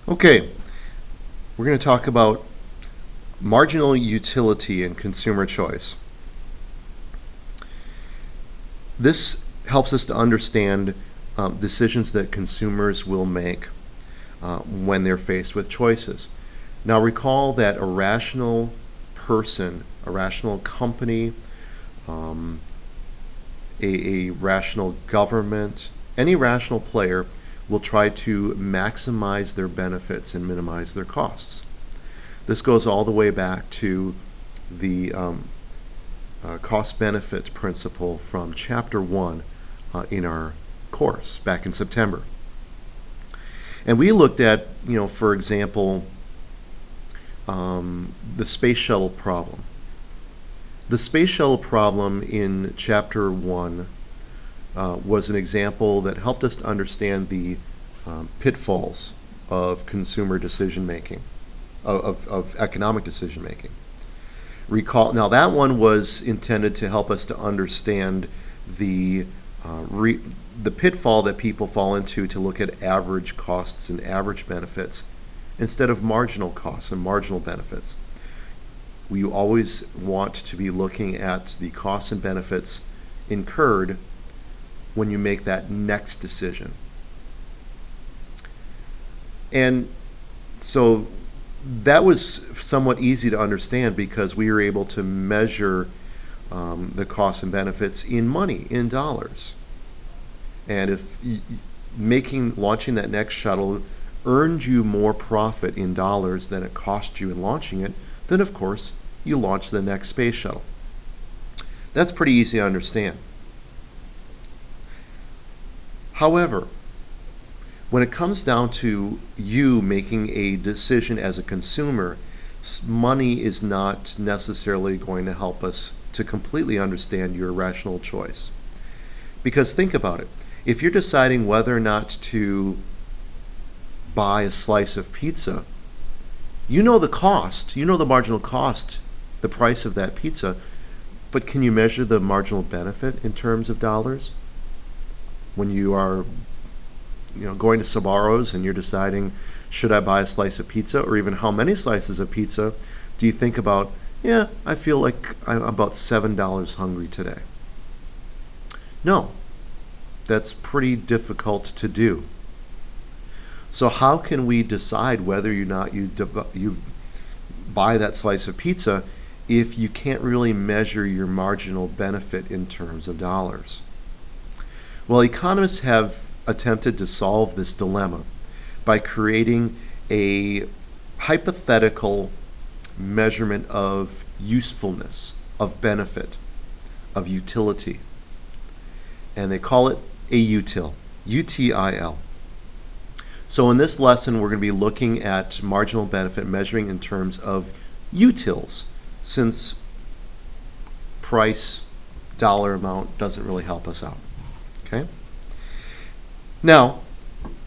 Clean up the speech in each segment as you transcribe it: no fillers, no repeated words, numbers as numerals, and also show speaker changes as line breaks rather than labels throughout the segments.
Okay, we're going to talk about marginal utility and consumer choice. This helps us to understand decisions that consumers will make when they're faced with choices. Now recall that a rational person, a rational company, a rational government, any rational player will try to maximize their benefits and minimize their costs. This goes all the way back to the cost-benefit principle from Chapter 1 in our course back in September. And we looked at, for example, the space shuttle problem. The space shuttle problem in Chapter 1 was an example that helped us to understand the pitfalls of consumer decision-making, of economic decision-making. Recall, now that one was intended to help us to understand the pitfall that people fall into to look at average costs and average benefits instead of marginal costs and marginal benefits. We always want to be looking at the costs and benefits incurred when you make that next decision. And so that was somewhat easy to understand because we were able to measure the costs and benefits in money, in dollars. And if launching that next shuttle earned you more profit in dollars than it cost you in launching it, then of course you launch the next space shuttle. That's pretty easy to understand. However, when it comes down to you making a decision as a consumer, money is not necessarily going to help us to completely understand your rational choice. Because think about it. If you're deciding whether or not to buy a slice of pizza, you know the cost, you know the marginal cost, the price of that pizza, but can you measure the marginal benefit in terms of dollars? When you are going to Sbarro's and you're deciding, should I buy a slice of pizza, or even how many slices of pizza, do you think about, I feel like I'm about $7 hungry today? No, that's pretty difficult to do. So how can we decide whether or not you buy that slice of pizza if you can't really measure your marginal benefit in terms of dollars? Well, economists have attempted to solve this dilemma by creating a hypothetical measurement of usefulness, of benefit, of utility. And they call it a util, U-T-I-L. So in this lesson, we're going to be looking at marginal benefit measuring in terms of utils, since price, dollar amount doesn't really help us out. Okay? Now,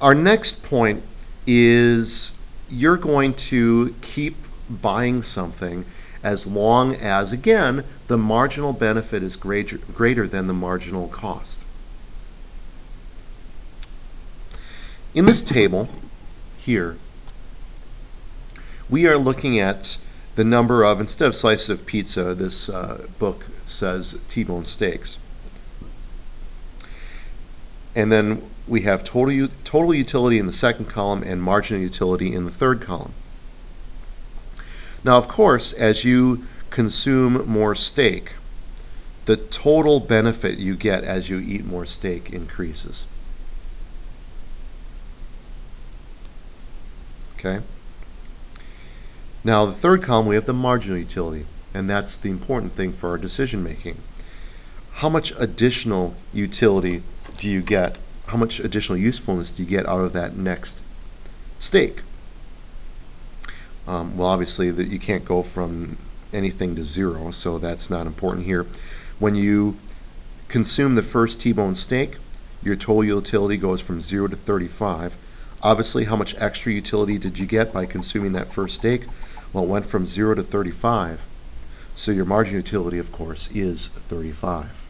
our next point is you're going to keep buying something as long as, again, the marginal benefit is greater than the marginal cost. In this table here, we are looking at the number of, instead of slices of pizza, this book says T-bone steaks. And then we have total utility in the second column and marginal utility in the third column. Now, of course, as you consume more steak, the total benefit you get as you eat more steak increases. Okay? Now, the third column, we have the marginal utility, and that's the important thing for our decision making. How much additional utility do you get? How much additional usefulness do you get out of that next steak? Well, obviously, you can't go from anything to zero, so that's not important here. When you consume the first T-bone steak, your total utility goes from 0 to 35. Obviously, how much extra utility did you get by consuming that first steak? Well, it went from 0 to 35. So your marginal utility, of course, is 35.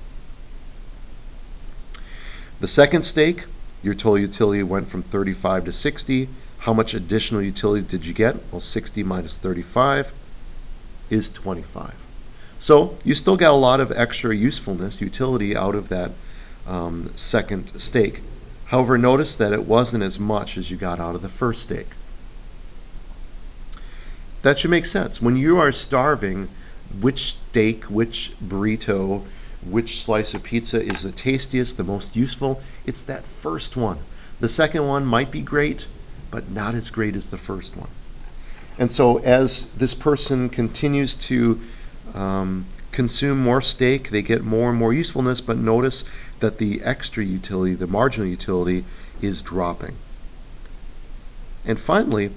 The second steak, your total utility went from 35 to 60. How much additional utility did you get? Well, 60 minus 35 is 25. So you still got a lot of extra usefulness, utility out of that second steak. However, notice that it wasn't as much as you got out of the first steak. That should make sense. When you are starving, which steak, which burrito, which slice of pizza is the tastiest, the most useful? It's that first one. The second one might be great, but not as great as the first one. And so as this person continues to consume more steak, they get more and more usefulness, but notice that the extra utility, the marginal utility, is dropping. And finally,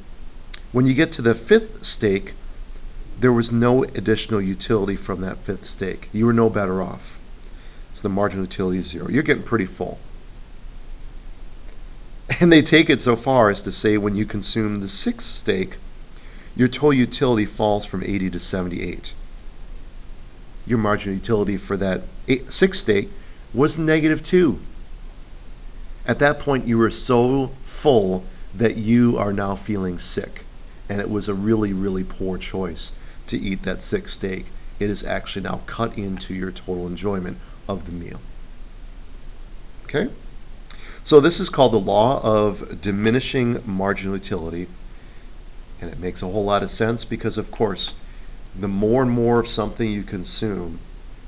when you get to the fifth steak, there was no additional utility from that fifth steak. You were no better off. So the marginal utility is 0. You're getting pretty full. And they take it so far as to say when you consume the sixth steak, your total utility falls from 80 to 78. Your marginal utility for that sixth steak was -2. At that point, you were so full that you are now feeling sick. And it was a really, really poor choice to eat that sixth steak. It is actually now cut into your total enjoyment of the meal. Okay? So this is called the law of diminishing marginal utility. And it makes a whole lot of sense because, of course, the more and more of something you consume,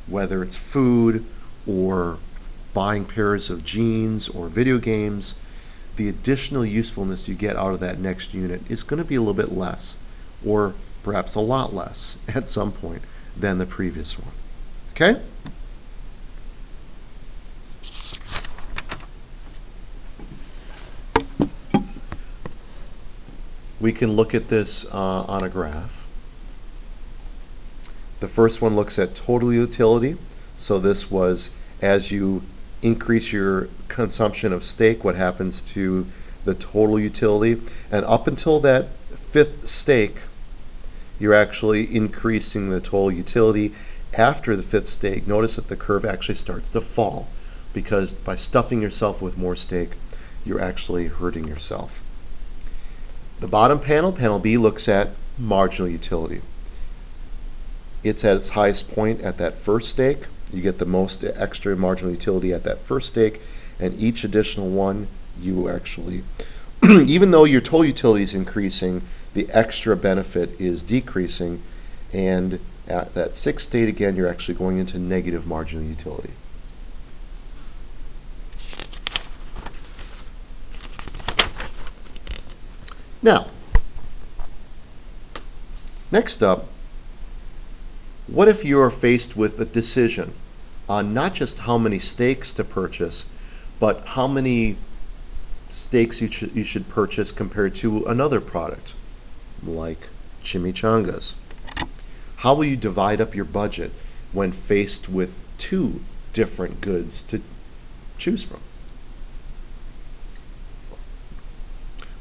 whether it's food or buying pairs of jeans or video games, the additional usefulness you get out of that next unit is going to be a little bit less, or perhaps a lot less at some point than the previous one. Okay? We can look at this on a graph. The first one looks at total utility. So this was as you increase your consumption of steak, what happens to the total utility. And up until that fifth steak, you're actually increasing the total utility. After the fifth steak, notice that the curve actually starts to fall because by stuffing yourself with more steak, you're actually hurting yourself. The bottom panel, panel B, looks at marginal utility. It's at its highest point at that first steak. You get the most extra marginal utility at that first steak, and each additional one, you actually, even though your total utility is increasing, the extra benefit is decreasing, and at that sixth state again, you're actually going into negative marginal utility. Now, next up, what if you're faced with a decision on not just how many steaks to purchase, but how many steaks you should purchase compared to another product, like chimichangas? How will you divide up your budget when faced with two different goods to choose from?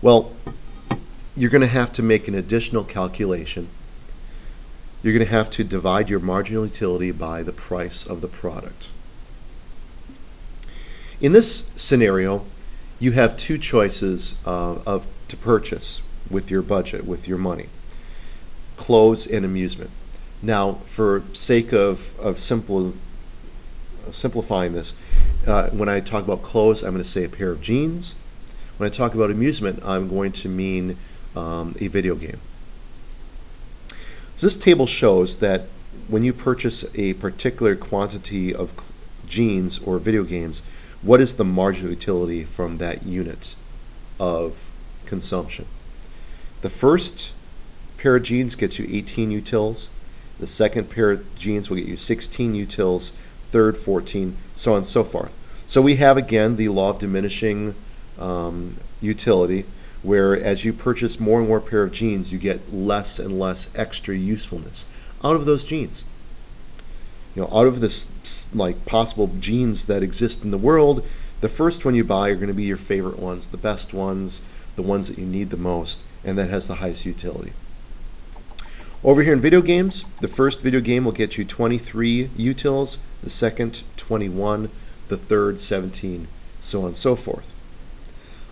Well, you're going to have to make an additional calculation. You're going to have to divide your marginal utility by the price of the product. In this scenario, you have two choices to purchase with your budget, with your money: clothes and amusement. Now, for sake of simplifying this, when I talk about clothes, I'm going to say a pair of jeans. When I talk about amusement, I'm going to mean a video game. So this table shows that when you purchase a particular quantity of jeans or video games, what is the marginal utility from that unit of consumption? The first pair of jeans gets you 18 utils. The second pair of jeans will get you 16 utils. Third, 14, so on and so forth. So we have, again, the law of diminishing utility, where as you purchase more and more pair of jeans, you get less and less extra usefulness out of those jeans. You know, out of this like possible jeans that exist in the world, the first one you buy are going to be your favorite ones, the best ones, the ones that you need the most, and that has the highest utility. Over here in video games, the first video game will get you 23 utils, the second 21, the third 17, so on and so forth.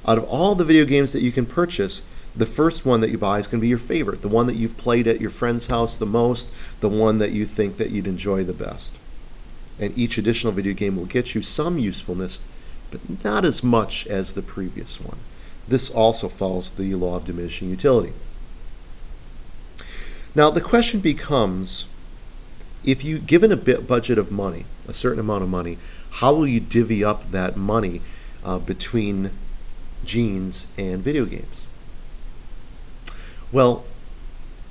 Out of all the video games that you can purchase, the first one that you buy is going to be your favorite, the one that you've played at your friend's house the most, the one that you think that you'd enjoy the best. And each additional video game will get you some usefulness, but not as much as the previous one. This also follows the law of diminishing utility. Now the question becomes, if you given a budget of money, a certain amount of money, how will you divvy up that money between jeans and video games? Well,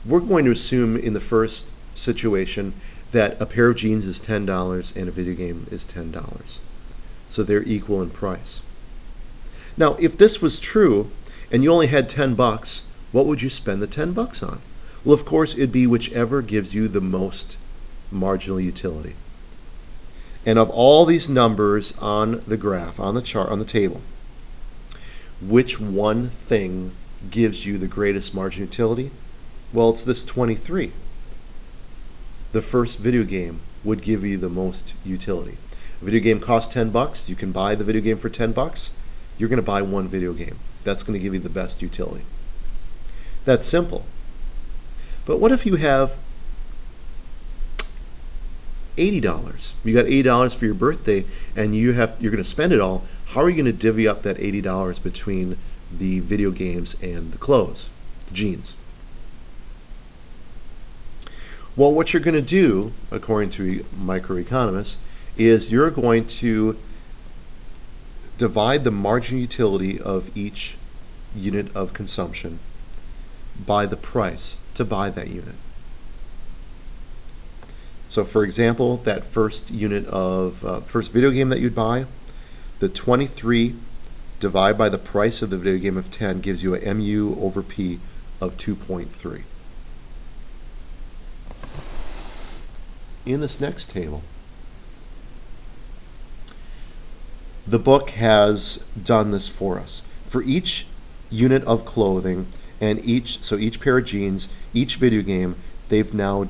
we're going to assume in the first situation that a pair of jeans is $10 and a video game is $10. So they're equal in price. Now, if this was true and you only had $10, what would you spend the $10 on? Well, of course, it'd be whichever gives you the most marginal utility. And of all these numbers on the graph, on the chart, on the table, which one thing gives you the greatest marginal utility? Well, it's this 23. The first video game would give you the most utility. A video game costs $10. You can buy the video game for $10. You're going to buy one video game. That's going to give you the best utility. That's simple. But what if you have $80? You got $80 for your birthday, and you're going to spend it all. How are you going to divvy up that $80 between the video games and the clothes, the jeans? Well, what you're going to do, according to microeconomists, is you're going to divide the marginal utility of each unit of consumption by the price to buy that unit. So for example, that first unit of first video game that you'd buy, the 23 divided by the price of the video game of 10 gives you a MU over P of 2.3. In this next table, the book has done this for us. For each unit of clothing and each pair of jeans, each video game, they've now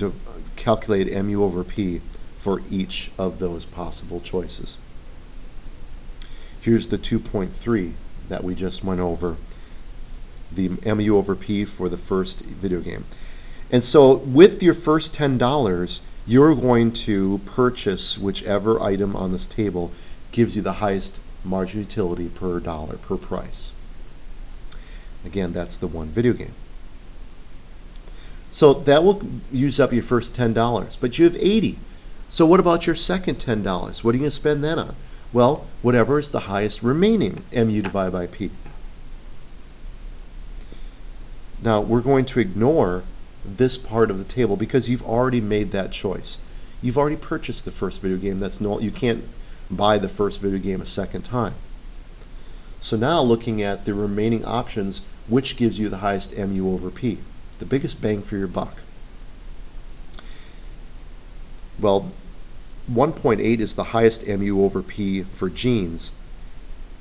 calculated MU over P for each of those possible choices. Here's the 2.3 that we just went over, the MU over P for the first video game. And so with your first $10, you're going to purchase whichever item on this table gives you the highest marginal utility per dollar, per price. Again, that's the one video game. So that will use up your first $10, but you have 80. So what about your second $10? What are you going to spend that on? Well, whatever is the highest remaining MU divided by P. Now, we're going to ignore this part of the table because you've already made that choice. You've already purchased the first video game. You can't buy the first video game a second time. So now looking at the remaining options, which gives you the highest MU over P, the biggest bang for your buck? Well, 1.8 is the highest MU over P for jeans,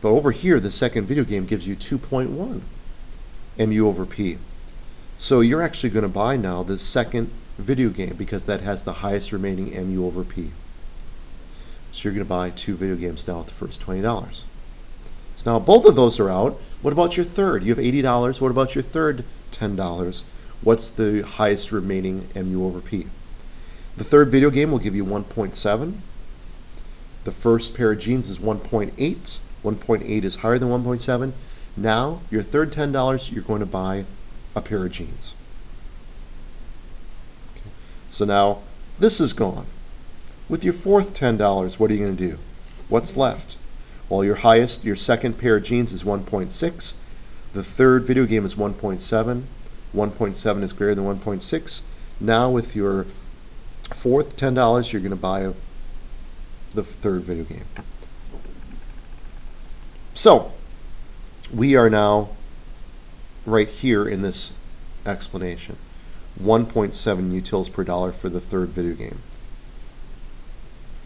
but over here the second video game gives you 2.1 MU over P. So you're actually going to buy now the second video game because that has the highest remaining MU over P. So you're going to buy two video games now at the first $20. So now both of those are out. What about your third? You have $80. What about your third $10? What's the highest remaining MU over P? The third video game will give you 1.7. The first pair of jeans is 1.8. 1.8 is higher than 1.7. Now, your third $10, you're going to buy a pair of jeans. Okay. So now, this is gone. With your fourth $10, what are you going to do? What's left? Well, your second pair of jeans is 1.6. The third video game is 1.7. 1.7 is greater than 1.6. Now, with your fourth $10, you're going to buy the third video game. So, we are now right here in this explanation. 1.7 utils per dollar for the third video game.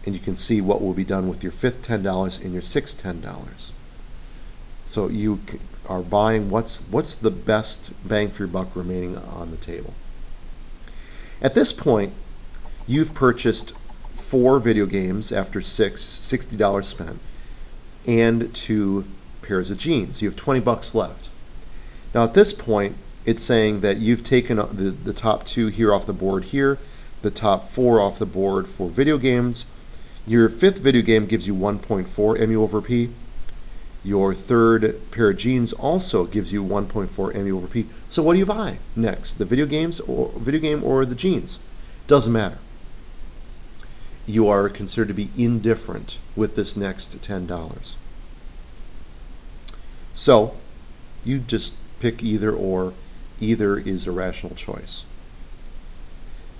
And you can see what will be done with your fifth $10 and your sixth $10. So you are buying what's the best bang for your buck remaining on the table. At this point, you've purchased 4 video games after $60 spent and 2 pairs of jeans. You have 20 bucks left. Now at this point, it's saying that you've taken the top 2 here off the board here, the top 4 off the board for video games. Your 5th video game gives you 1.4 MU over P. Your 3rd pair of jeans also gives you 1.4 MU over P. So what do you buy next? The video game or the jeans? Doesn't matter. You are considered to be indifferent with this next $10. So you just pick either or. Either is a rational choice.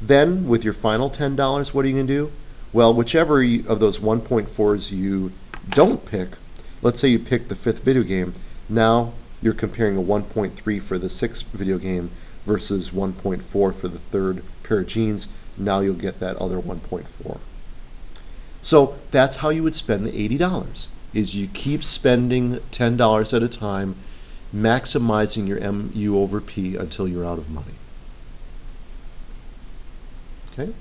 Then with your final $10, what are you going to do? Well, whichever of those 1.4s you don't pick, let's say you pick the 5th video game, now you're comparing a 1.3 for the 6th video game versus 1.4 for the 3rd pair of jeans. Now you'll get that other 1.4. So that's how you would spend the $80, is you keep spending $10 at a time, maximizing your MU over P until you're out of money. Okay?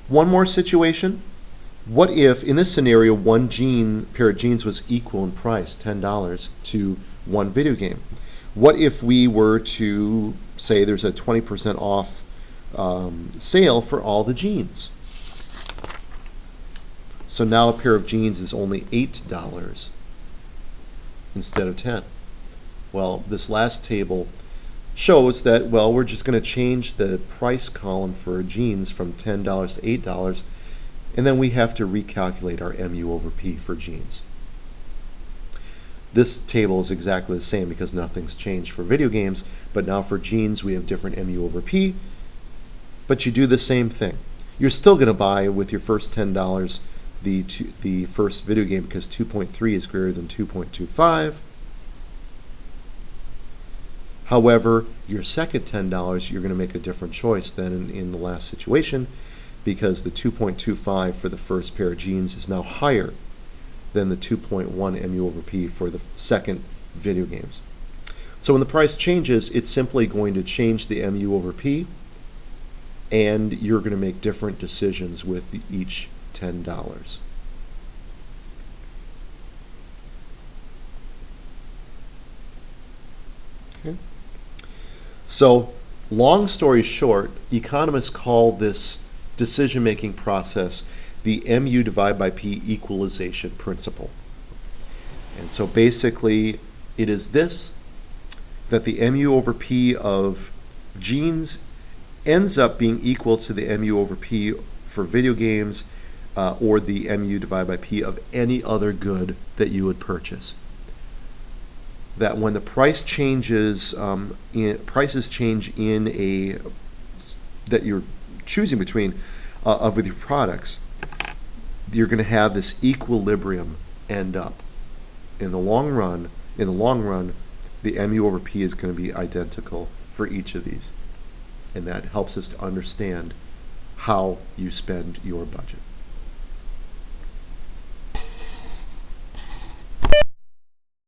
One more situation. What if, in this scenario, one pair of jeans was equal in price, $10, to one video game? What if we were to say there's a 20% off sale for all the jeans? So now a pair of jeans is only $8 instead of 10. Well, this last table shows that, well, we're just going to change the price column for jeans from $10 to $8, and then we have to recalculate our MU over P for jeans. This table is exactly the same because nothing's changed for video games, but now for jeans we have different MU over P, but you do the same thing. You're still going to buy with your first $10 the first video game because 2.3 is greater than 2.25. However, your second $10, you're going to make a different choice than in the last situation, because the 2.25 for the first pair of jeans is now higher than the 2.1 MU over P for the second video games. So when the price changes, it's simply going to change the MU over P, and you're going to make different decisions with each $10. Okay. So, long story short, economists call this decision-making process the MU divided by P equalization principle. And so basically, it is this, that the MU over P of jeans ends up being equal to the MU over P for video games, or the MU divided by P of any other good that you would purchase. That when the price changes, prices change that you're choosing between with your products, you're going to have this equilibrium end up. In the long run, the MU over P is going to be identical for each of these. And that helps us to understand how you spend your budget.